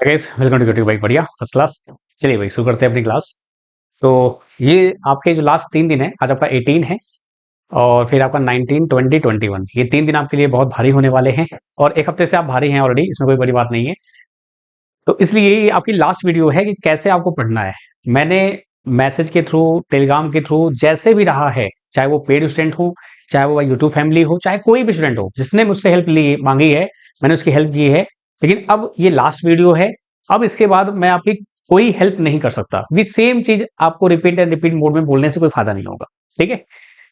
Guys welcome to YouTube भाई, बढ़िया first class. चलिए भाई शुरू करते हैं अपनी क्लास। तो ये आपके जो लास्ट 3 दिन है, आज आपका 18 है और फिर आपका 19, 20, 21, ये 3 दिन आपके लिए बहुत भारी होने वाले हैं। और एक हफ्ते से आप भारी हैं ऑलरेडी, इसमें कोई बड़ी बात नहीं है। तो इसलिए ये आपकी लास्ट वीडियो है कि कैसे आपको पढ़ना है। मैंने मैसेज के थ्रू, टेलीग्राम के थ्रू, जैसे भी रहा है, चाहे वो पेड स्टूडेंट हो, चाहे वो यूट्यूब फैमिली हो, चाहे कोई भी स्टूडेंट हो जिसने मुझसे हेल्प ली मांगी है, मैंने उसकी हेल्प की है। लेकिन अब ये लास्ट वीडियो है। अब इसके बाद मैं आपकी कोई हेल्प नहीं कर सकता। ये सेम चीज आपको रिपीट एंड रिपीट मोड में बोलने से कोई फायदा नहीं होगा। ठीक है,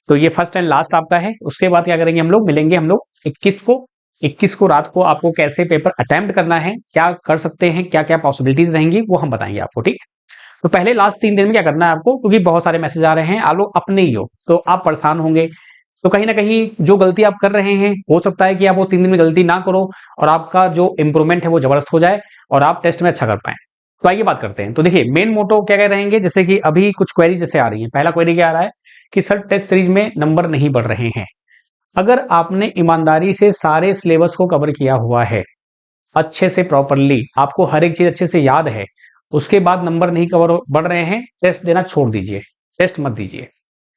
तो ये फर्स्ट एंड लास्ट आपका है। उसके बाद क्या करेंगे, हम लोग मिलेंगे, हम लोग 21 को रात को आपको कैसे पेपर अटेम्प्ट करना है, क्या कर सकते हैं, क्या क्या पॉसिबिलिटीज रहेंगी, वो हम बताएंगे आपको। ठीक, तो पहले लास्ट 3 दिन में क्या करना है आपको, क्योंकि बहुत सारे मैसेज आ रहे हैं, आप लोग अपने ही हो तो आप परेशान होंगे। तो कहीं ना कहीं जो गलती आप कर रहे हैं, हो सकता है कि आप वो 3 दिन में गलती ना करो और आपका जो इंप्रूवमेंट है वो जबरदस्त हो जाए और आप टेस्ट में अच्छा कर पाए। तो आइए बात करते हैं। तो देखिए, मेन मोटो क्या कह रहेंगे, जैसे कि अभी कुछ क्वेरी जैसे आ रही है। पहला क्वेरी क्या आ रहा है कि सर टेस्ट सीरीज में नंबर नहीं बढ़ रहे हैं। अगर आपने ईमानदारी से सारे सिलेबस को कवर किया हुआ है, अच्छे से प्रॉपरली आपको हर एक चीज अच्छे से याद है, उसके बाद नंबर नहीं कवर बढ़ रहे हैं, टेस्ट देना छोड़ दीजिए, टेस्ट मत दीजिए।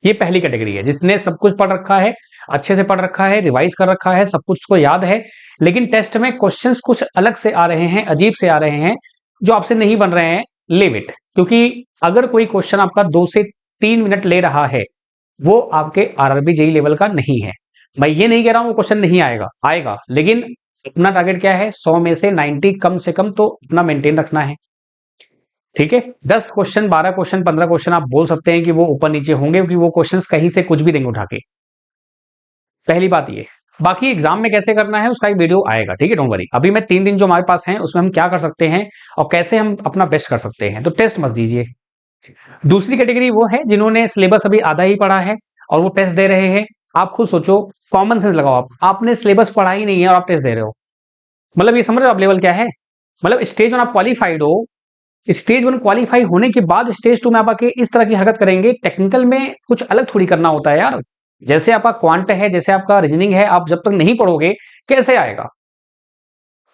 ये पहली कैटेगरी है, जिसने सब कुछ पढ़ रखा है, अच्छे से पढ़ रखा है, रिवाइज कर रखा है, सब कुछ को याद है, लेकिन टेस्ट में क्वेश्चंस कुछ अलग से आ रहे हैं, अजीब से आ रहे हैं, जो आपसे नहीं बन रहे हैं, लीव इट। क्योंकि अगर कोई क्वेश्चन आपका 2 से 3 मिनट ले रहा है, वो आपके आरआरबी जेई लेवल का नहीं है। मैं ये नहीं कह रहा हूं वो क्वेश्चन नहीं आएगा, आएगा, लेकिन अपना टारगेट क्या है, 100 में से 90 कम से कम तो अपना मेंटेन रखना है। ठीक है, 10 क्वेश्चन, 12 क्वेश्चन, 15 क्वेश्चन आप बोल सकते हैं कि वो ऊपर नीचे होंगे, क्योंकि वो क्वेश्चन कहीं से कुछ भी देंगे उठा के। पहली बात ये। बाकी एग्जाम में कैसे करना है उसका एक वीडियो आएगा, ठीक है, डोंट वरी। अभी मैं 3 दिन जो हमारे पास हैं उसमें हम क्या कर सकते हैं और कैसे हम अपना बेस्ट कर सकते हैं, तो टेस्ट मत दीजिए। दूसरी कैटेगरी वो है जिन्होंने सिलेबस अभी आधा ही पढ़ा है और वो टेस्ट दे रहे हैं। आप खुद सोचो, कॉमन सेंस लगाओ, आपने सिलेबस पढ़ा ही नहीं है और आप टेस्ट दे रहे हो, मतलब ये समझ रहे हो आप लेवल क्या है। मतलब स्टेज 1 आप क्वालिफाइड हो, स्टेज 1 क्वालिफाई होने के बाद स्टेज 2 में आप आके इस तरह की हरकत करेंगे। टेक्निकल में कुछ अलग थोड़ी करना होता है यार। जैसे आपका क्वांट है, जैसे आपका रीजनिंग है, आप जब तक नहीं पढ़ोगे कैसे आएगा।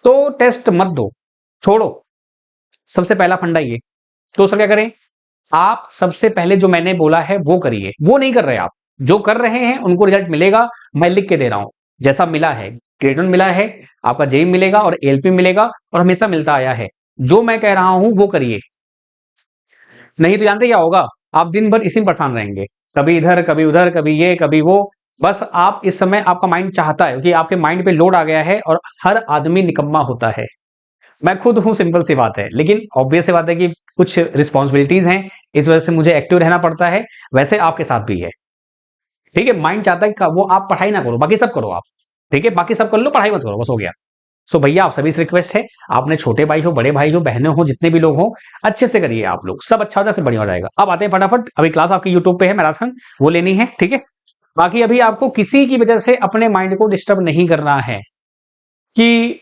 तो टेस्ट मत दो, छोड़ो। सबसे पहला फंडा ये। तो सर क्या करें, आप सबसे पहले जो मैंने बोला है वो करिए। वो नहीं कर रहे आप, जो कर रहे हैं उनको रिजल्ट मिलेगा। मैं लिख के दे रहा हूं, जैसा मिला है, ग्रेड 1 मिला है, आपका जेई मिलेगा और एलपी मिलेगा और हमेशा मिलता आया है। जो मैं कह रहा हूं वो करिए, नहीं तो जानते क्या होगा, आप दिन भर इसी में परेशान रहेंगे, कभी इधर कभी उधर, कभी ये कभी वो। बस आप इस समय, आपका माइंड चाहता है कि आपके माइंड पे लोड आ गया है और हर आदमी निकम्मा होता है। मैं खुद हूं, सिंपल सी बात है, लेकिन ऑब्वियस सी बात है कि कुछ रिस्पॉन्सिबिलिटीज हैं, इस वजह से मुझे एक्टिव रहना पड़ता है। वैसे आपके साथ भी है। ठीक है, माइंड चाहता है कि वो आप पढ़ाई ना करो, बाकी सब करो आप। ठीक है, बाकी सब कर लो, पढ़ाई मत करो, बस हो गया। सो भैया आप सभी से रिक्वेस्ट है, आपने छोटे भाई हो, बड़े भाई हो, बहनें हो, जितने भी लोग हो, अच्छे से करिए। आप लोग सब अच्छा हो जाए, सब बढ़िया हो जाएगा। अब आते हैं फटाफट, अभी क्लास आपकी यूट्यूब पे है मैराथन, वो लेनी है। ठीक है, बाकी अभी आपको किसी की वजह से अपने माइंड को डिस्टर्ब नहीं करना है कि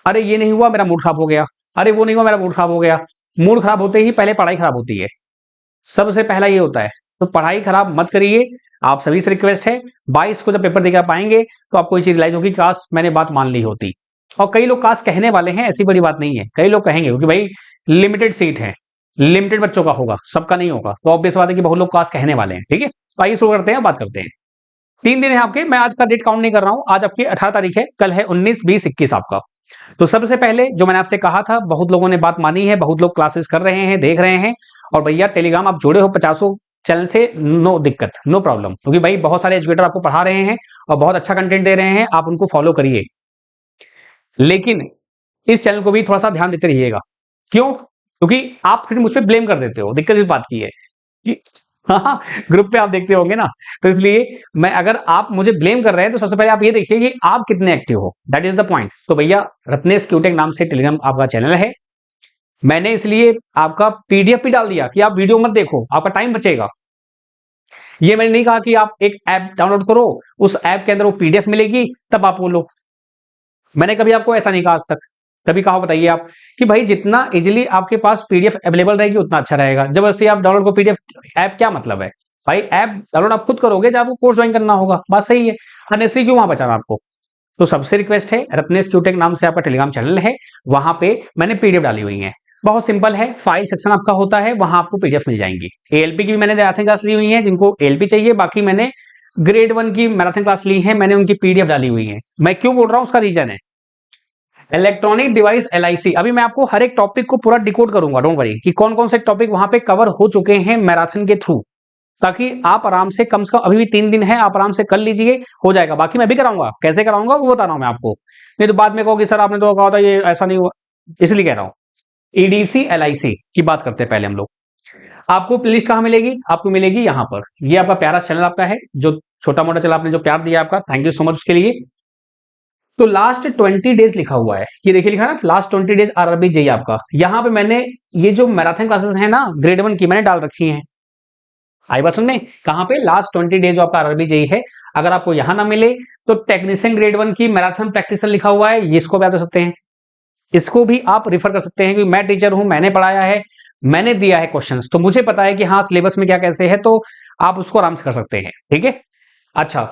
अरे ये नहीं हुआ मेरा मूड खराब हो गया, अरे वो नहीं हुआ मेरा मूड खराब हो गया। मूड खराब होते ही पहले पढ़ाई खराब होती है, सबसे पहला ये होता है। तो पढ़ाई खराब मत करिए, आप सभी से रिक्वेस्ट है। 22 को जब पेपर देकर पाएंगे तो आपको ये चीज रियलाइज होगी, काश मैंने बात मान ली होती। और कई लोग काश कहने वाले हैं, ऐसी बड़ी बात नहीं है, कई लोग कहेंगे, क्योंकि भाई लिमिटेड सीट है, लिमिटेड बच्चों का होगा, सबका नहीं होगा। तो ऑब्वियस बात है कि बहुत लोग काश कहने वाले हैं। ठीक है, तो आइए शुरू करते हैं, बात करते हैं। 3 दिन है आपके, मैं आज का डेट काउंट नहीं कर रहा हूं। आज आपकी 18 तारीख है, कल है 19, 20, 21 आपका। तो सबसे पहले जो मैंने आपसे कहा था, बहुत लोगों ने बात मानी है, बहुत लोग क्लासेस कर रहे हैं, देख रहे हैं। और भैया टेलीग्राम आप जुड़े हो 50 चैनल से, नो दिक्कत, नो प्रॉब्लम, क्योंकि भाई बहुत सारे एजुकेटर आपको पढ़ा रहे हैं और बहुत अच्छा कंटेंट दे रहे हैं, आप उनको फॉलो करिए। लेकिन इस चैनल को भी थोड़ा सा ध्यान देते रहिएगा। क्यों? क्योंकि आप फिर मुझ पर ब्लेम कर देते हो। दिक्कत इस बात की है कि हाँ, ग्रुप पे आप देखते होंगे ना, तो इसलिए मैं, अगर आप मुझे ब्लेम कर रहे हैं तो सबसे पहले आप ये देखिए कि आप कितने एक्टिव हो, दैट इज द पॉइंट। तो भैया रत्नेश क्यूटेक नाम से टेलीग्राम आपका चैनल है, मैंने इसलिए आपका पीडीएफ भी डाल दिया कि आप वीडियो मत देखो, आपका टाइम बचेगा। ये मैंने नहीं कहा कि आप एक ऐप डाउनलोड करो, उस ऐप के अंदर वो पीडीएफ मिलेगी तब आप बोलो। मैंने कभी आपको ऐसा नहीं कहा आज तक। कभी कहा बताइए आप कि भाई जितना इजीली आपके पास पीडीएफ अवेलेबल रहेगी उतना अच्छा रहेगा। जबरदस्ती आप डाउनलोड को पीडीएफ ऐप, क्या मतलब है भाई? ऐप डाउनलोड आप खुद करोगे जब आपको कोर्स ज्वाइन करना होगा, बात सही है। अननेसेसरी क्यों वहां बचाना आपको? तो सबसे रिक्वेस्ट है, रत्नेश क्यूटेक नाम से आपका टेलीग्राम चैनल है, वहां पे मैंने पीडीएफ डाली हुई है। बहुत सिंपल है, फाइल सेक्शन आपका होता है, वहां आपको पीडीएफ मिल जाएंगी। एएलपी की भी मैंने मैराथन क्लास ली हुई है, जिनको एएलपी चाहिए, बाकी मैंने ग्रेड 1 की मैराथन क्लास ली है, मैंने उनकी पीडीएफ डाली हुई है। मैं क्यों बोल रहा हूं, उसका रीजन है इलेक्ट्रॉनिक डिवाइस एलआईसी। अभी मैं आपको हर एक टॉपिक को पूरा डिकोड करूंगा, डोंट वरी, कि कौन कौन से टॉपिक वहां पे कवर हो चुके हैं मैराथन के थ्रू, ताकि आप आराम से कम अभी भी 3 दिन है, आप आराम से कर लीजिए, हो जाएगा। बाकी मैं भी कराऊंगा, कैसे कराऊंगा वो बता रहा हूं मैं आपको, नहीं तो बाद में कहोगे सर आपने तो कहा था ये ऐसा नहीं हुआ, इसलिए कह रहा हूं। ईडीसी एलआईसी की बात करते हैं पहले हम लोग। आपको प्लेलिस्ट कहां मिलेगी, आपको मिलेगी यहां पर। ये आपका प्यारा चैनल आपका है, जो छोटा मोटा चला आपने जो प्यार दिया आपका, थैंक यू सो मच उसके लिए। तो लास्ट 20 डेज लिखा हुआ है, ये देखिए लिखा है ना, लास्ट 20 डेज आरआरबी जेई आपका। यहां पे मैंने ये जो मैराथन क्लासेस है ना ग्रेड 1 की, मैंने डाल रखी है। आई बात सुनने, कहां पे, लास्ट 20 डेज जो आपका आरआरबी जेई है। अगर आपको यहां ना मिले तो टेक्नीशियन ग्रेड 1 की मैराथन प्रैक्टिसर लिखा हुआ है, ये इसको भी आप दे सकते हैं, इसको भी आप रिफर कर सकते हैं, कि मैं टीचर हूं, मैंने पढ़ाया है, मैंने दिया है क्वेश्चंस, तो मुझे पता है कि हाँ सिलेबस में क्या कैसे है, तो आप उसको आराम से कर सकते हैं, ठीक है। अच्छा,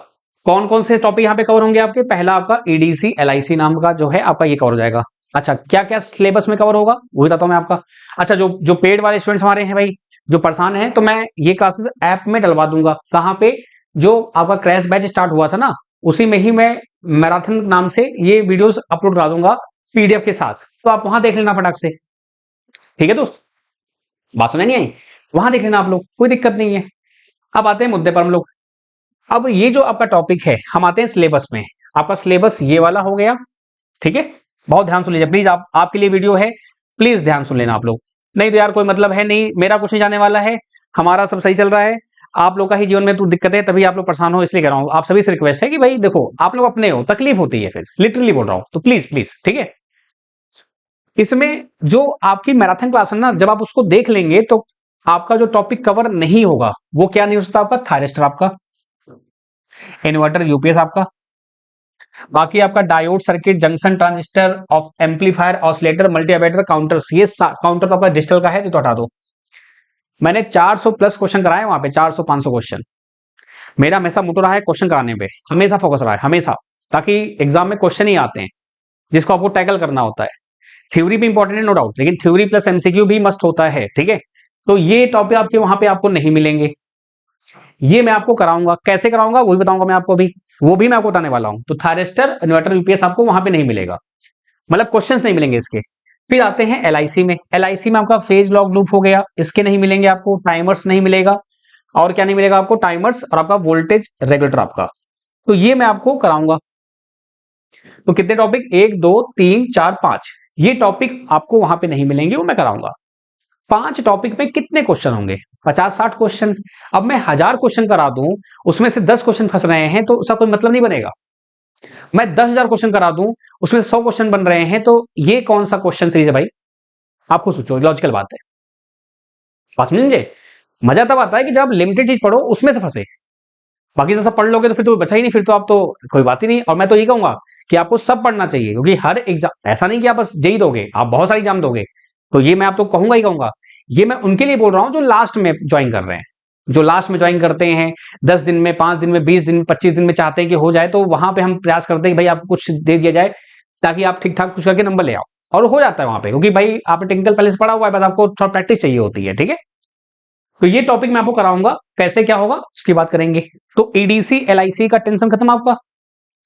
कौन कौन से टॉपिक यहाँ पे कवर होंगे आपके, पहला आपका ईडीसी एलआईसी नाम का जो है आपका ये कवर हो जाएगा। अच्छा, क्या क्या सिलेबस में कवर होगा वो बताता हूं मैं आपका। अच्छा, जो पेड वाले स्टूडेंट्स हमारे हैं भाई, जो परेशान है, तो मैं ये क्लासेस ऐप में डलवा दूंगा। कहाँ पे, जो आपका क्रैश बैच स्टार्ट हुआ था ना, उसी में ही मैं मैराथन नाम से ये वीडियोस अपलोड करा दूंगा पीडीएफ के साथ, तो आप वहां देख लेना फटाक से, ठीक है दोस्त। बात सुनाई नहीं आई, वहां देख लेना आप लोग, कोई दिक्कत नहीं है। अब आते हैं मुद्दे पर हम लोग। अब ये जो आपका टॉपिक है, हम आते हैं सिलेबस में। आपका सिलेबस ये वाला हो गया, ठीक है। बहुत ध्यान सुन लीजिए प्लीज, आपके लिए वीडियो है, प्लीज ध्यान सुन लेना आप लोग, नहीं तो यार कोई मतलब है नहीं, मेरा कुछ नहीं जाने वाला है, हमारा सब सही चल रहा है, आप लोग का ही जीवन में तो दिक्कत है, तभी आप लोग परेशान हो, इसलिए कह रहा हूं। आप सभी से रिक्वेस्ट है कि भाई देखो, आप लोग अपने हो, तकलीफ होती है, फिर लिटरली बोल रहा हूं, तो प्लीज प्लीज, ठीक है। इसमें जो आपकी मैराथन क्लास है ना, जब आप उसको देख लेंगे तो आपका जो टॉपिक कवर नहीं होगा, वो क्या नहीं हो सकता आपका, थायरिस्टर आपका, इन्वर्टर यूपीएस आपका, बाकी आपका diode circuit, junction transistor, op amplifier, oscillator, multivibrator, counters, ये काउंटर तो आपका डिजिटल का है, तो हटा दो। मैंने 400 प्लस क्वेश्चन कराए वहां पे, 400-500 क्वेश्चन। मेरा हमेशा मोटो रहा है क्वेश्चन कराने पे, हमेशा फोकस रहा है, हमेशा, ताकि एग्जाम में क्वेश्चन ही आते हैं जिसको आपको टैकल करना होता है। थ्योरी भी इंपॉर्टेंट है नो डाउट, लेकिन थ्योरी प्लस एमसीक्यू भी मस्ट होता है, ठीक है। तो ये टॉपिक आपके वहां पे आपको नहीं मिलेंगे, ये मैं आपको कराऊंगा, कैसे कराऊंगा वो भी बताऊंगा मैं आपको, भी वो भी मैं आपको बताने वाला हूं। तो थायरिस्टर, इन्वर्टर, यूपीएस आपको वहां पे नहीं मिलेगा, मतलब क्वेश्चंस नहीं मिलेंगे इसके। फिर आते हैं एलआईसी में। एलआईसी में आपका फेज लॉग लूप हो गया, इसके नहीं मिलेंगे आपको, टाइमर्स नहीं मिलेगा, और क्या नहीं मिलेगा आपको, टाइमर्स और आपका वोल्टेज रेगुलेटर आपका, तो ये मैं आपको कराऊंगा। तो कितने टॉपिक, 1 2 3 4 5, ये टॉपिक आपको वहां पे नहीं मिलेंगे, वो मैं कराऊंगा। 5 टॉपिक में कितने क्वेश्चन होंगे, 50-60 क्वेश्चन। अब मैं 1000 क्वेश्चन करा दूं, उसमें से 10 क्वेश्चन फंस रहे हैं, तो उसका कोई मतलब नहीं बनेगा। मैं 10,000 क्वेश्चन करा दूं, उसमें 100 क्वेश्चन बन रहे हैं, तो ये कौन सा क्वेश्चन सीरीज है भाई, आपको सोचो, लॉजिकल बात है। बात समझेंगे, मजा तब आता है कि जब आप लिमिटेड चीज पढ़ो उसमें से फंसे, बाकी तो सब पढ़ लोगे तो फिर तो बचा ही नहीं, फिर तो आप तो कोई बात ही नहीं। और मैं तो ये कहूंगा कि आपको सब पढ़ना चाहिए, क्योंकि हर एग्जाम ऐसा नहीं कि आप बस जेई दोगे, आप बहुत सारी एग्जाम दोगे, तो ये मैं आप तो कहूंगा ही कहूंगा। ये मैं उनके लिए बोल रहा हूं जो लास्ट में ज्वाइन कर रहे हैं, जो लास्ट में ज्वाइन करते हैं, 10 दिन में, 5 दिन में, 20 दिन में, 25 दिन में चाहते हैं कि हो जाए, तो वहां पे हम प्रयास करते हैं कि भाई आपको कुछ दे दिया जाए, ताकि आप ठीक ठाक कुछ करके नंबर ले आओ, और हो जाता है वहां पे, क्योंकि भाई आपने टेक्निकल पहले से पढ़ा हुआ है, बस आपको थोड़ा प्रैक्टिस चाहिए होती है, ठीक है। तो ये टॉपिक मैं आपको कराऊंगा, कैसे क्या होगा उसकी बात करेंगे। तो ईडीसी एलआईसी का टेंशन खत्म आपका।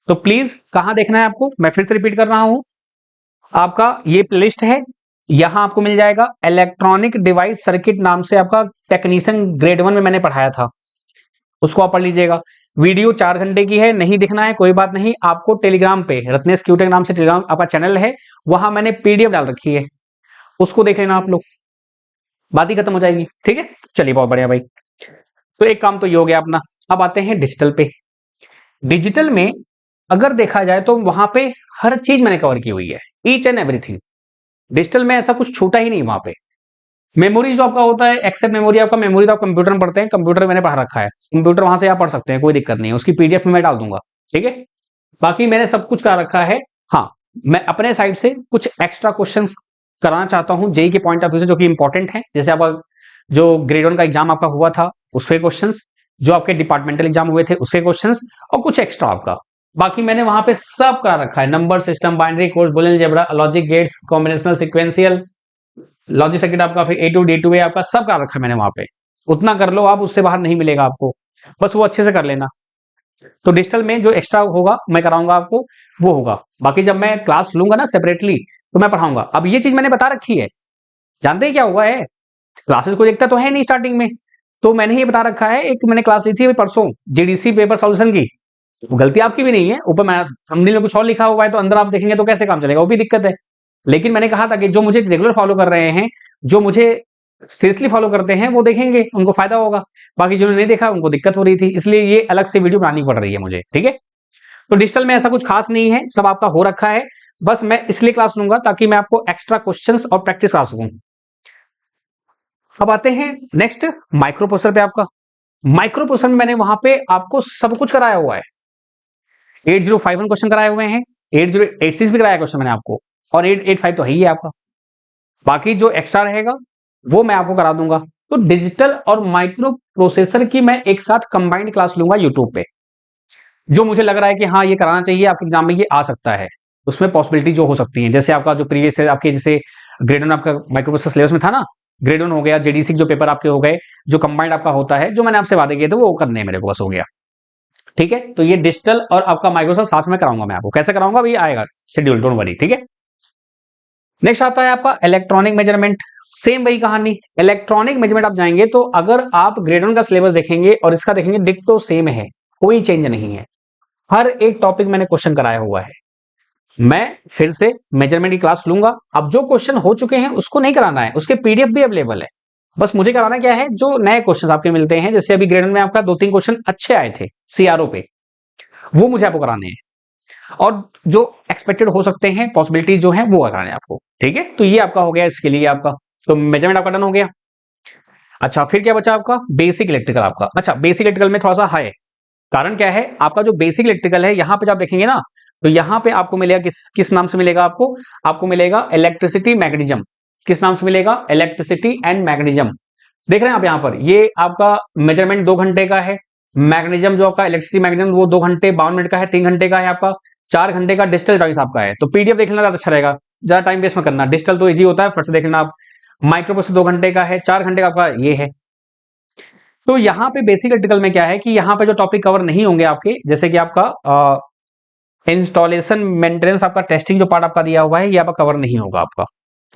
तो प्लीज कहां देखना है आपको, मैं फिर से रिपीट कर रहा हूं, आपका ये प्लेलिस्ट है, यहां आपको मिल जाएगा इलेक्ट्रॉनिक डिवाइस सर्किट नाम से, आपका टेक्नीशियन ग्रेड 1 में मैंने पढ़ाया था, उसको आप पढ़ लीजिएगा। वीडियो 4 घंटे की है, नहीं दिखना है कोई बात नहीं, आपको टेलीग्राम पे रत्नेश क्यूटेक नाम से टेलीग्राम आपका चैनल है, वहां मैंने पीडीएफ डाल रखी है, उसको देख लेना आप लोग, बात ही खत्म हो जाएगी, ठीक है। चलिए बहुत बढ़िया भाई, तो एक काम तो ये हो गया अपना। अब आते हैं डिजिटल पे। डिजिटल में अगर देखा जाए तो वहां पे हर चीज मैंने कवर की हुई है, ईच एंड एवरीथिंग। डिजिटल में ऐसा कुछ छूटा ही नहीं वहां पे। मेमोरी जो आपका होता है, एक्सेप्ट मेमोरी, आपका मेमोरी तो आप कंप्यूटर में पढ़ते हैं, कंप्यूटर मैंने पढ़ा रखा है, कंप्यूटर वहां से आप पढ़ सकते हैं, कोई दिक्कत नहीं है, उसकी पीडीएफ में मैं डाल दूंगा, ठीक है। बाकी मैंने सब कुछ कर रखा है। हाँ, मैं अपने साइड से कुछ एक्स्ट्रा क्वेश्चंस कराना चाहता हूं जेई के पॉइंट ऑफ व्यू से, जो कि इंपॉर्टेंट है। जैसे आप जो ग्रेड 1 का एग्जाम आपका हुआ था उसके क्वेश्चंस, जो आपके डिपार्टमेंटल एग्जाम हुए थे उसके क्वेश्चंस, और कुछ एक्स्ट्रा आपका, बाकी मैंने वहां पे सब करा रखा है, number system, binary codes, Boolean algebra, logic gates, combinational sequential logic circuit आपका, फिर ए टू डी टू ए आपका सब करा रखा है मैंने वहां पे। उतना कर लो आप, उससे बाहर नहीं मिलेगा आपको, बस वो अच्छे से कर लेना। तो डिजिटल में जो एक्स्ट्रा होगा मैं कराऊंगा आपको, वो होगा। बाकी जब मैं क्लास लूंगा ना सेपरेटली तो मैं पढ़ाऊंगा। अब ये चीज मैंने बता रखी है, जानते हैं क्या हुआ है, क्लासेस को देखता तो है नहीं स्टार्टिंग में, तो मैंने ये बता रखा है, एक मैंने क्लास ली थी अभी परसों जीडीसी पेपर सॉल्यूशन की, गलती आपकी भी नहीं है, ऊपर मैं थंबनेल में कुछ और लिखा हुआ है तो अंदर आप देखेंगे तो कैसे काम चलेगा, वो भी दिक्कत है। लेकिन मैंने कहा था कि जो मुझे रेगुलर फॉलो कर रहे हैं, जो मुझे सीरियसली फॉलो करते हैं, वो देखेंगे, उनको फायदा होगा। बाकी जिन्होंने नहीं देखा उनको दिक्कत हो रही थी, इसलिए ये अलग से वीडियो बनानी पड़ रही है मुझे, ठीक है। तो डिजिटल में ऐसा कुछ खास नहीं है, सब आपका हो रखा है, बस मैं इसलिए क्लास लूंगा ताकि मैं आपको एक्स्ट्रा क्वेश्चंस और प्रैक्टिस करा सकूं। अब आते हैं नेक्स्ट माइक्रो प्रोसेसर पे। आपका माइक्रो प्रोसेसर में मैंने वहां पे आपको सब कुछ कराया हुआ है, 8051 क्वेश्चन कराए हुए हैं, 8086 भी कराया क्वेश्चन मैंने आपको, और 885 तो है ही है आपका। बाकी जो एक्स्ट्रा रहेगा वो मैं आपको करा दूंगा। तो डिजिटल और माइक्रो प्रोसेसर की मैं एक साथ कंबाइंड क्लास लूंगा यूट्यूब पे, जो मुझे लग रहा है कि हाँ ये कराना चाहिए, आपके एग्जाम में ये आ सकता है, उसमें पॉसिबिलिटी जो हो सकती है, जैसे आपका जो प्रीवियस है आपके, जैसे ग्रेड 1 आपका माइक्रो प्रोसेसर सिलेबस में था ना, ग्रेड 1 हो गया, जेडीसी जो पेपर आपके हो गए, जो कंबाइंड आपका होता है, जो मैंने आपसे वादे किए थे वो करने मेरे को बस हो गया, ठीक है। तो ये डिजिटल और आपका माइक्रोसॉफ्ट साथ में कराऊंगा मैं आपको, कैसे कराऊंगा अभी आएगा शेड्यूल, डोंट वरी, ठीक है। नेक्स्ट आता है आपका इलेक्ट्रॉनिक मेजरमेंट, सेम वही कहानी। इलेक्ट्रॉनिक मेजरमेंट आप जाएंगे तो अगर आप ग्रेड 1 का सिलेबस देखेंगे और इसका देखेंगे, डिक्टो सेम है, कोई चेंज नहीं है, हर एक टॉपिक मैंने क्वेश्चन कराया हुआ है। मैं फिर से मेजरमेंट की क्लास लूंगा, अब जो क्वेश्चन हो चुके हैं उसको नहीं कराना है, उसके पीडीएफ भी अवेलेबल है, बस मुझे कराना क्या है, जो नए क्वेश्चन आपके मिलते हैं, जैसे अभी ग्रेड 1 में आपका 2-3 क्वेश्चन अच्छे आए थे सीआरओ पे, वो मुझे आपको कराने हैं, और जो एक्सपेक्टेड हो सकते हैं पॉसिबिलिटी जो है वो कराने हैं आपको, ठीक है। तो ये आपका हो गया इसके लिए आपका, तो मेजरमेंट आपका डन हो गया। अच्छा फिर क्या बचा आपका, बेसिक इलेक्ट्रिकल आपका। अच्छा बेसिक इलेक्ट्रिकल में थोड़ा सा है, कारण क्या है, आपका जो बेसिक इलेक्ट्रिकल है यहां पे जब आप देखेंगे ना, तो यहां पे आपको मिलेगा किस नाम से मिलेगा आपको, आपको मिलेगा इलेक्ट्रिसिटी मैग्नेटिज्म। किस नाम से मिलेगा, इलेक्ट्रिसिटी एंड मैग्नेटिज्म। देख रहे हैं आप यहां पर, ये आपका मेजरमेंट 2 घंटे का है, मैग्नेटिज्म जो आपका इलेक्ट्रिसिटी मैग्नेटिज्म वो 2 घंटे 52 मिनट का है, 3 घंटे का है आपका, 4 घंटे का डिजिटल चॉइस आपका है। तो पीडीएफ देख लेना ज्यादा अच्छा रहेगा, ज्यादा टाइम वेस्ट मत करना, डिजिटल तो इजी होता है, फट से देख लेना आप। माइक्रो प्रोसेसर 2 घंटे का है, 4 घंटे का आपका ये है। तो यहाँ पे बेसिक इलेक्ट्रिकल में क्या है कि यहाँ पे जो टॉपिक कवर नहीं होंगे आपके, जैसे कि आपका इंस्टॉलेशन मेंटेनेंस, आपका टेस्टिंग जो पार्ट आपका दिया हुआ है, ये आपका कवर नहीं होगा आपका,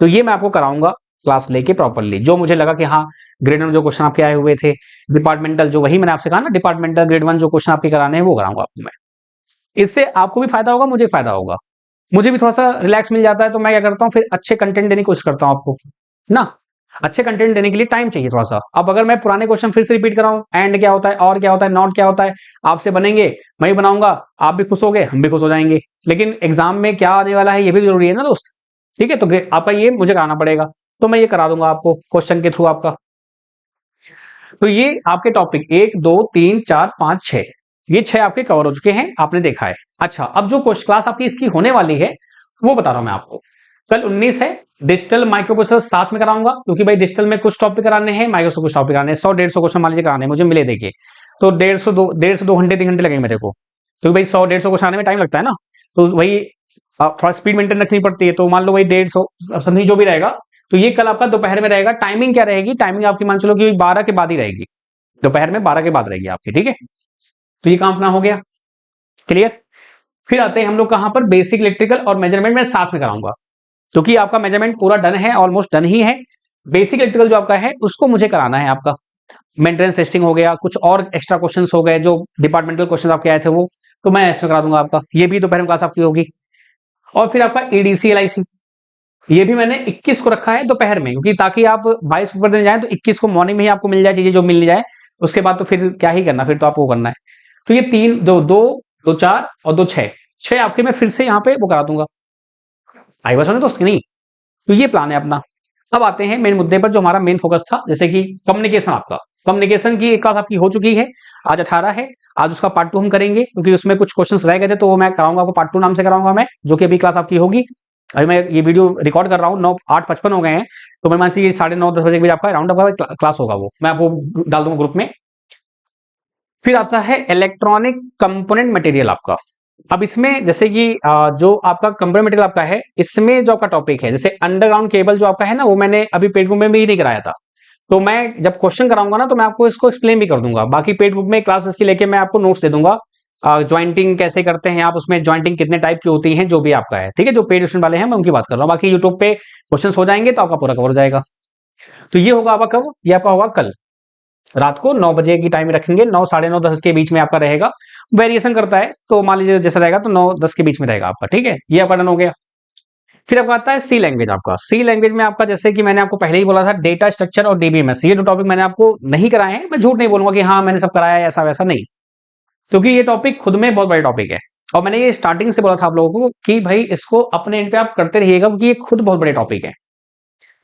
तो ये मैं आपको कराऊंगा क्लास लेके प्रॉपरली, जो मुझे लगा कि हाँ ग्रेड 1 जो क्वेश्चन आपके आए हुए थे डिपार्टमेंटल, जो वही मैंने आपसे कहा ना डिपार्टमेंटल ग्रेड 1 जो क्वेश्चन आपके कराने हैं वो कराऊंगा आपको मैं। इससे आपको भी फायदा होगा, मुझे फायदा होगा, मुझे भी थोड़ा सा रिलैक्स मिल जाता है, तो मैं क्या करता हूँ फिर अच्छे कंटेंट देने की कोशिश करता हूँ आपको ना। अच्छे कंटेंट देने के लिए टाइम चाहिए थोड़ा सा। अब अगर मैं पुराने क्वेश्चन फिर से रिपीट कराऊं, एंड क्या होता है, और क्या होता है, नॉट क्या होता है, आपसे बनेंगे, मैं ही बनाऊंगा, आप भी खुश हो गए, हम भी खुश हो जाएंगे, लेकिन एग्जाम में क्या आने वाला है ये भी जरूरी है ना दोस्त, ठीक है। तो आपका ये मुझे कराना पड़ेगा, तो मैं ये करा दूंगा आपको क्वेश्चन के थ्रू आपका। तो ये आपके टॉपिक 1 2 3 4 5 6, ये 6 आपके कवर हो चुके हैं, आपने देखा है। अच्छा अब जो क्लास आपकी इसकी होने वाली है वो बता रहा हूं मैं आपको। कल 19 है, डिजिटल माइक्रो प्रोसेसर साथ में कराऊंगा, क्योंकि भाई डिजिटल में कुछ टॉपिक कराने हैं, माइक्रो से कुछ टॉपिक कराने हैं, 100-150 क्वेश्चन मान लीजिए कराने हैं मुझे मिले, देखिए तो 1.5 से 2 घंटे 3 घंटे लगेंगे मेरे को, क्योंकि भाई 100-150 क्वेश्चन आने में टाइम लगता है ना, तो वही थोड़ा स्पीड मेंटेन रखनी पड़ती है, तो मान लो भाई 150 समथिंग जो भी रहेगा। तो ये कल आपका दोपहर में रहेगा। टाइमिंग क्या रहेगी, टाइमिंग आपकी मान चलो कि 12 के बाद ही रहेगी, दोपहर में 12 के बाद रहेगी आपकी, ठीक है। तो ये काम अपना हो गया क्लियर। फिर आते हैं हम लोग कहां पर, बेसिक इलेक्ट्रिकल और मेजरमेंट में साथ में कराऊंगा, क्योंकि आपका मेजरमेंट पूरा डन है, ऑलमोस्ट डन ही है। बेसिक इलेक्ट्रिकल जो आपका है उसको मुझे कराना है आपका, मेंटेनेंस टेस्टिंग हो गया, कुछ और एक्स्ट्रा क्वेश्चंस हो गए जो डिपार्टमेंटल क्वेश्चन आपके आए थे वो, तो मैं इसमें करा दूंगा आपका, ये भी दोपहर में क्लास आपकी होगी। और फिर आपका एडीसी एलआईसी, ये भी मैंने 21 को रखा है दोपहर में, क्योंकि ताकि आप 22 पेपर देने जाए तो 21 को मॉर्निंग में ही आपको मिल जाए चीजें जो मिल जाए, उसके बाद तो फिर क्या ही करना, फिर तो आपको करना है। तो ये 3 2 2 2 4 और 2 6 6 आपके मैं फिर से यहाँ पे वो करा दूंगा, आई बस तो नहीं। तो ये प्लान है अपना। अब आते हैं मेन मुद्दे पर, जो हमारा मेन फोकस था, जैसे कि कम्युनिकेशन। आपका कम्युनिकेशन की एक क्लास आपकी हो चुकी है, आज 18 है, आज उसका पार्ट 2 हम करेंगे, क्योंकि उसमें कुछ क्वेश्चंस रह गए थे, तो वो मैं कराऊंगा आपको पार्ट 2 नाम से कराऊंगा मैं, जो कि अभी क्लास आपकी होगी। अभी मैं ये वीडियो रिकॉर्ड कर रहा हूँ 8:55 हो गए हैं, तो मैं मान लीजिए 9:30-10 बजे के बीच आपका राउंड आपका क्लास होगा, वो मैं आपको डाल दूंगा ग्रुप में। फिर आता है इलेक्ट्रॉनिक कंपोनेंट मटेरियल आपका, अब इसमें जैसे कि जो आपका कंप्यूटर मटेरियल आपका है, इसमें जो आपका टॉपिक है, जैसे अंडरग्राउंड केबल जो आपका है ना, वो मैंने अभी पेड बुक में भी नहीं कराया था। तो मैं जब क्वेश्चन कराऊंगा ना, तो मैं आपको इसको एक्सप्लेन भी कर दूंगा। बाकी पेड बुक में क्लास इसकी लेके मैं आपको नोट्स दे दूंगा। ज्वाइंटिंग कैसे करते हैं आप, उसमें ज्वाइंटिंग कितने टाइप की होती है, जो भी आपका है, ठीक है। जो पेड ट्यूशन वाले हैं मैं उनकी बात कर रहा हूँ। बाकी यूट्यूब पे क्वेश्चन हो जाएंगे तो आपका पूरा कवर हो जाएगा। तो ये होगा आपका कब, ये आपका होगा कल रात को 9 बजे की टाइम रखेंगे। 9, साढ़े 9, 10 के बीच में आपका रहेगा। वेरिएशन करता है, तो मान लीजिए जैसा रहेगा तो 9-10 के बीच में रहेगा आपका, ठीक है। ये आपका डन हो गया। फिर आपका आता है सी लैंग्वेज। आपका सी लैंग्वेज में आपका, जैसे कि मैंने आपको पहले ही बोला था, डेटा स्ट्रक्चर और डीबीएमएस, ये जो टॉपिक मैंने आपको नहीं कराए हैं, मैं झूठ नहीं बोलूंगा कि हाँ मैंने सब कराया है, ऐसा वैसा नहीं। क्योंकि ये टॉपिक खुद में बहुत बड़ा टॉपिक है, और मैंने ये स्टार्टिंग से बोला था आप लोगों को कि भाई इसको अपने एंड पे आप करते रहिएगा, क्योंकि ये खुद बहुत बड़े टॉपिक है।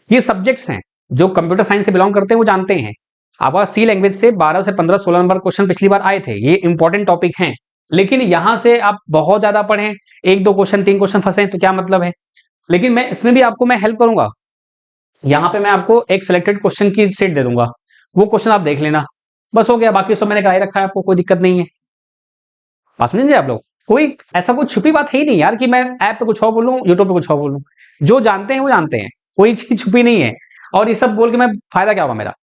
ये सब्जेक्ट्स हैं जो कंप्यूटर साइंस से बिलोंग करते हैं, वो जानते हैं। आपका सी लैंग्वेज से 12 से 15, 16 नंबर क्वेश्चन पिछली बार आए थे, ये इंपॉर्टेंट टॉपिक हैं। लेकिन यहां से आप बहुत ज्यादा पढ़ें, 1-2 क्वेश्चन 3 क्वेश्चन फंसे तो क्या मतलब है। लेकिन मैं इसमें भी आपको मैं हेल्प करूंगा। यहाँ पे मैं आपको एक सिलेक्टेड क्वेश्चन की सेट दे दूंगा, वो क्वेश्चन आप देख लेना, बस हो गया। बाकी सब मैंने कहा ही रखा है, आपको कोई दिक्कत नहीं है। बात समझे आप लोग, कोई ऐसा कोई छुपी बात है ही नहीं यार कि मैं ऐप पे कुछ और बोलूं, यूट्यूब पे कुछ और बोलूं। जो जानते हैं वो जानते हैं, कोई चीज छुपी नहीं है। और ये सब बोल के मैं फायदा क्या होगा मेरा।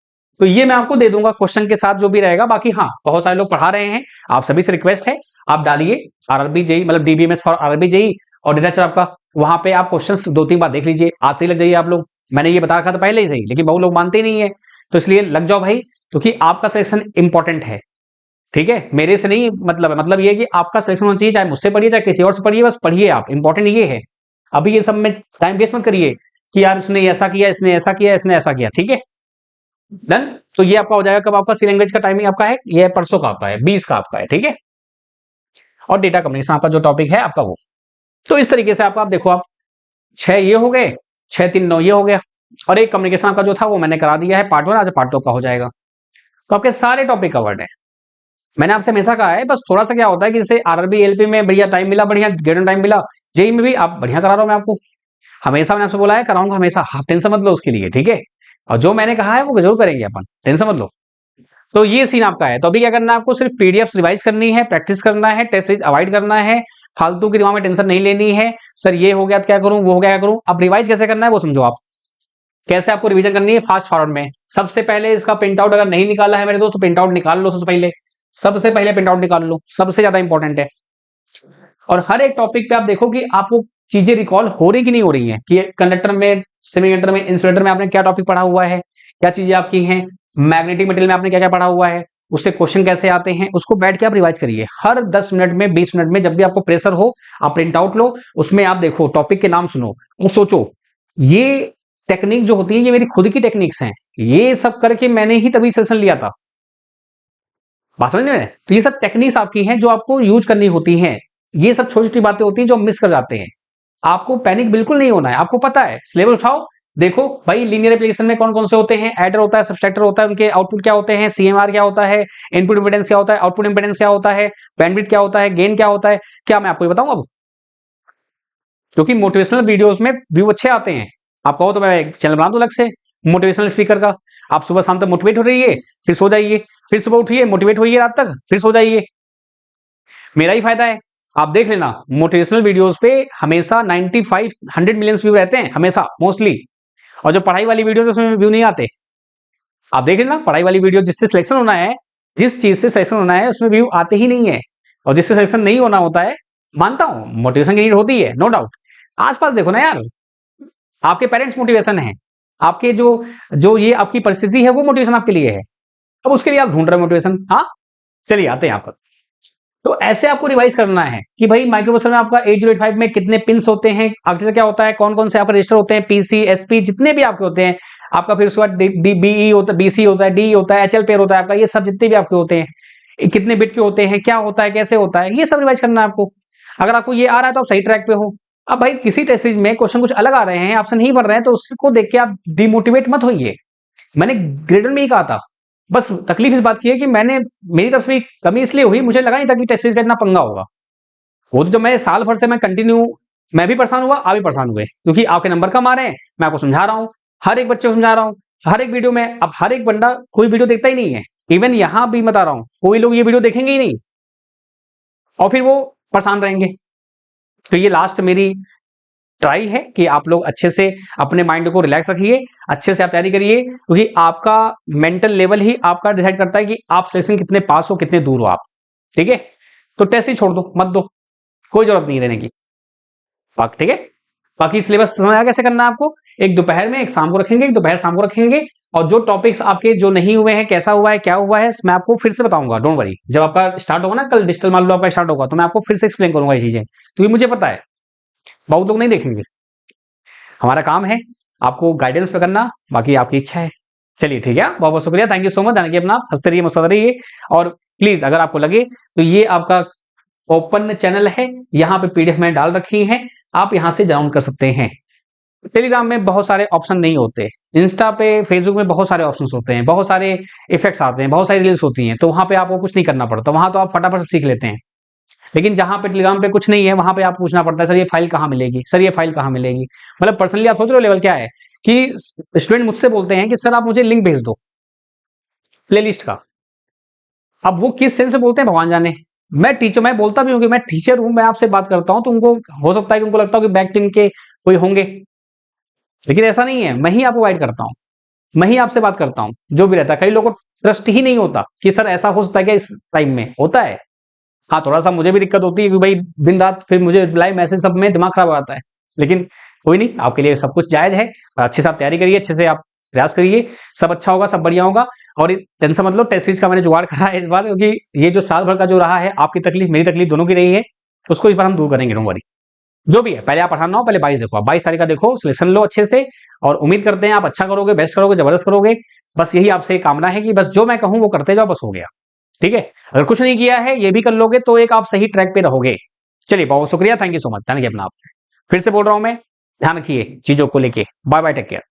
तो ये मैं आपको दे दूंगा क्वेश्चन के साथ जो भी रहेगा। बाकी हाँ, बहुत सारे लोग पढ़ा रहे हैं, आप सभी से रिक्वेस्ट है, आप डालिए आरआरबी जेई, मतलब डीबीएमएस फॉर आरआरबी जेई और डिटेक्टर आपका। वहां पे आप क्वेश्चन 2-3 बार देख लीजिए, आज से ही लग जाइए आप लोग। मैंने ये बता रखा था पहले ही सही, लेकिन बहुत लोग मानते ही नहीं है। तो इसलिए लग जाओ भाई, क्योंकि आपका सिलेक्शन इंपॉर्टेंट है, ठीक है। मेरे से नहीं मतलब है, मतलब ये है कि आपका सिलेक्शन होना चाहिए, चाहे मुझसे पढ़िए चाहे किसी और से पढ़िए, बस पढ़िए आप, इंपॉर्टेंट ये है। अभी ये सब में टाइम वेस्ट मत करिए कि यार उसने ऐसा किया, इसने ऐसा किया, इसने ऐसा किया, ठीक है। डन। तो ये आपका हो जाएगा कब, आपका सी लैंग्वेज का टाइमिंग आपका है, ये परसों का आपका है, 20 का आपका है, ठीक है। और डेटा कम्युनिकेशन आपका जो टॉपिक है आपका वो। तो इस तरीके से आपका, आप देखो, आप 6 ये हो गए, 6, 3, 9 ये हो गया। और एक कम्युनिकेशन आपका जो था वो मैंने करा दिया है, पार्ट 1, आज पार्ट 2 का हो जाएगा। तो आपके सारे टॉपिक कवर्ड है। मैंने आपसे हमेशा कहा है, बस थोड़ा सा क्या होता है कि जैसे आरआरबी एलपी में बढ़िया टाइम मिला, बढ़िया गेटन टाइम मिला, जेई में भी आप बढ़िया करा रहा हूं मैं आपको। हमेशा मैंने आपसे बोला है, कराऊंगा हमेशा, आप टेंशन मत लो उसके लिए, ठीक है। और जो मैंने कहा है वो जरूर करेंगे अपन, टेंशन मत लो। तो ये सीन आपका है। तो अभी क्या करना है आपको, सिर्फ पीडीएफ रिवाइज करनी है, प्रैक्टिस करना है, टेस्ट सीरीज अवॉइड करना है, फालतू की दिमाग में टेंशन नहीं लेनी है। सर ये हो गया तो क्या करूं, वो हो गया क्या करूं। अब रिवाइज कैसे करना है वो समझो आप। कैसे आपको रिवीजन करनी है, फास्ट फॉरवर्ड में। सबसे पहले इसका प्रिंट आउट अगर नहीं निकाला है मेरे दोस्त, तो प्रिंट आउट निकाल लो सबसे पहले। सबसे पहले प्रिंट आउट निकाल लो, सबसे ज्यादा इंपॉर्टेंट है। और हर एक टॉपिक पे आप देखो कि आपको चीजें रिकॉल हो रही कि नहीं हो रही हैं, कि कंडक्टर में, सेमी कंडक्टर में, इंसुलेटर में आपने क्या टॉपिक पढ़ा हुआ है, क्या चीजें आपकी हैं, मैग्नेटिक मटेरियल में आपने क्या क्या पढ़ा हुआ है, उससे क्वेश्चन कैसे आते हैं, उसको बैठ के आप रिवाइज करिए। हर 10 मिनट में, 20 मिनट में, जब भी आपको प्रेशर हो, आप प्रिंट आउट लो, उसमें आप देखो, टॉपिक के नाम सुनो और सोचो। ये टेक्निक जो होती है, ये मेरी खुद की टेक्निक्स हैं। ये सब करके मैंने ही तभी सेशन लिया था। बात समझ में। तो ये सब टेक्निक्स आपकी हैं जो आपको यूज करनी होती हैं। ये सब छोटी छोटी बातें होती हैं जो मिस कर जाते हैं। आपको पैनिक बिल्कुल नहीं होना है। आपको पता है, सिलेबस उठाओ, देखो भाई लीनियर एप्लीकेशन में कौन कौन से होते हैं, एडर होता है, सब्सट्रैक्टर होता है, उनके आउटपुट क्या होते हैं, सीएमआर क्या होता है, इनपुट इंपेडेंस क्या होता है, आउटपुट इंपेडेंस क्या होता है, बैंडविड्थ क्या होता है, गेन क्या होता है। क्या मैं आपको ये बताऊं अब, क्योंकि मोटिवेशनल वीडियोस में व्यू अच्छे आते हैं। आप कहो तो मैं एक चैनल बना दूं अलग से मोटिवेशनल स्पीकर का। आप सुबह शाम तक मोटिवेट हो रहिए, फिर सो जाइए, फिर सुबह उठिए, मोटिवेट होइए रात तक, फिर सो जाइए। मेरा ही फायदा है। आप देख लेना, मोटिवेशनल वीडियोस पे हमेशा 95 100 मिलियंस व्यू रहते हैं हमेशा, मोस्टली। और जो पढ़ाई वाली वीडियो उसमें व्यू नहीं आते। आप देख लेना, पढ़ाई वाली वीडियो जिससे सिलेक्शन होना है, जिस चीज से सिलेक्शन होना है, उसमें व्यू आते ही नहीं है। और जिससे सिलेक्शन नहीं होना होता है, मानता हूं मोटिवेशन की नीड होती है, नो डाउट। आसपास देखो ना यार, आपके पेरेंट्स मोटिवेशन है, आपके जो जो ये आपकी परिस्थिति है वो मोटिवेशन आपके लिए है। अब उसके लिए आप ढूंढ रहे हो मोटिवेशन। हाँ, चलिए आते हैं यहाँ पर। तो ऐसे आपको रिवाइज करना है कि भाई माइक्रोप्रोसेसर में आपका 8085 में कितने पिंस होते हैं, आर्किटेक्चर क्या होता है, कौन कौन से आपके रजिस्टर होते हैं, पीसी, एसपी, जितने भी आपके होते हैं। आपका फिर उसके बाद बीई होता है, बीसी होता है, डी होता है, एचएल पेयर होता है आपका। ये सब जितने भी आपके होते हैं, कितने बिट के होते हैं, क्या होता है, कैसे होता है, ये सब रिवाइज करना है आपको। अगर आपको ये आ रहा है तो आप सही ट्रैक पे हो। अब भाई किसी टेस्ट सीरीज में क्वेश्चन कुछ अलग आ रहे हैं, आपसे नहीं बन रहे हैं, तो उसको देख के आप डिमोटिवेट मत होइए। मैंने ग्रेड में ही कहा था। बस तकलीफ इस बात की है कि मैंने, मेरी तरफ से कमी इसलिए हुई, मुझे लगा नहीं था कि टेस्ट सीरीज का इतना पंगा होगा। वो तो जब मैं साल भर से मैं कंटिन्यू, मैं भी परेशान हुआ, आप भी परेशान हुए, क्योंकि आपके नंबर कम आ रहे हैं। मैं आपको समझा रहा हूँ, हर एक बच्चे को समझा रहा हूँ, हर एक वीडियो में। अब हर एक बंदा कोई वीडियो देखता ही नहीं है। इवन यहां भी बता रहा हूं, कोई लोग ये वीडियो देखेंगे ही नहीं। और फिर वो परेशान रहेंगे। तो ये लास्ट मेरी ट्राई है कि आप लोग अच्छे से अपने माइंड को रिलैक्स रखिए, अच्छे से आप तैयारी करिए, क्योंकि आपका मेंटल लेवल ही आपका डिसाइड करता है कि आप सिलेक्शन कितने पास हो, कितने दूर हो आप। ठीक है, तो टेस्ट ही छोड़ दो, मत दो, कोई जरूरत नहीं रहने की। ठीक है, बाकी सिलेबस समझ आया कैसे करना है आपको। एक दोपहर में, एक शाम को रखेंगे, एक दोपहर शाम को रखेंगे, और जो टॉपिक्स आपके जो नहीं हुए हैं, कैसा हुआ है, क्या हुआ है, मैं आपको फिर से बताऊंगा, डोंट वरी। जब आपका स्टार्ट होगा ना, कल डिजिटल मान लो आपका स्टार्ट होगा, तो मैं आपको फिर से एक्सप्लेन करूंगा ये चीजें, क्योंकि मुझे पता है बहुत लोग नहीं देखेंगे। हमारा काम है आपको गाइडेंस पे करना, बाकी आपकी इच्छा है। चलिए ठीक है, बहुत बहुत शुक्रिया, थैंक यू सो मच। ध्यान रखिए अपना, हंसते रहिए, मुस्कुराते रहिए, और प्लीज अगर आपको लगे तो ये आपका ओपन चैनल है, यहाँ पे पीडीएफ में डाल रखी है, आप यहाँ से डाउनलोड कर सकते हैं। टेलीग्राम में बहुत सारे ऑप्शन नहीं होते, इंस्टा पे फेसबुक में बहुत सारे ऑप्शंस होते हैं, बहुत सारे इफेक्ट्स आते हैं, बहुत सारी रील्स होती हैं, तो वहां पे आपको कुछ नहीं करना पड़ता, वहां तो आप फटाफट सब सीख लेते हैं। लेकिन जहां पे टेलीग्राम पे कुछ नहीं है, वहां पे आप पूछना पड़ता है, सर ये फाइल कहाँ मिलेगी, सर ये फाइल कहाँ मिलेगी। मतलब पर्सनली आप सोच रहे हो लेवल क्या है, कि स्टूडेंट मुझसे बोलते हैं कि सर आप मुझे लिंक भेज दो प्लेलिस्ट का। अब वो किस सेंस से बोलते हैं भगवान जाने। मैं टीचर, मैं बोलता भी हूँ कि मैं टीचर हूं, मैं आपसे बात करता हूं, तो उनको हो सकता है कि उनको लगता हो कि बैक टीम के कोई होंगे, लेकिन ऐसा नहीं है, मैं ही आपको गाइड करता हूँ, मैं ही आपसे बात करता हूँ, जो भी रहता है। कई लोगों को ट्रस्ट ही नहीं होता कि सर ऐसा हो सकता है क्या, इस टाइम में होता है। हाँ, थोड़ा सा मुझे भी दिक्कत होती है कि भाई दिन रात फिर मुझे रिप्लाई मैसेज सब में दिमाग खराब हो जाता है, लेकिन कोई नहीं, आपके लिए सब कुछ जायज है। अच्छे से आप तैयारी करिए, अच्छे से आप प्रयास करिए, सब अच्छा होगा, सब बढ़िया होगा। और टेंशन मत लो, टेस्ट सीरीज का मैंने जुगाड़ करा है इस बार, क्योंकि ये जो साल भर का जो रहा है, आपकी तकलीफ मेरी तकलीफ दोनों की रही है, उसको इस बार हम दूर करेंगे, डोंट वरी। जो भी है, पहले आप पठान ना हो, पहले 22 देखो, आप 22 तारीख का देखो, सिलेक्शन लो अच्छे से, और उम्मीद करते हैं आप अच्छा करोगे, बेस्ट करोगे, जबरदस्त करोगे। बस यही आपसे कामना है कि बस जो मैं कहूं वो करते जाओ, बस हो गया। ठीक है, अगर कुछ नहीं किया है ये भी कर लोगे तो एक आप सही ट्रैक पे रहोगे। चलिए, बहुत शुक्रिया, थैंक यू सो मच, ध्यान रखिए अपना आप। फिर से बोल रहा हूं मैं, ध्यान रखिए चीजों को लेके। Bye bye, take care.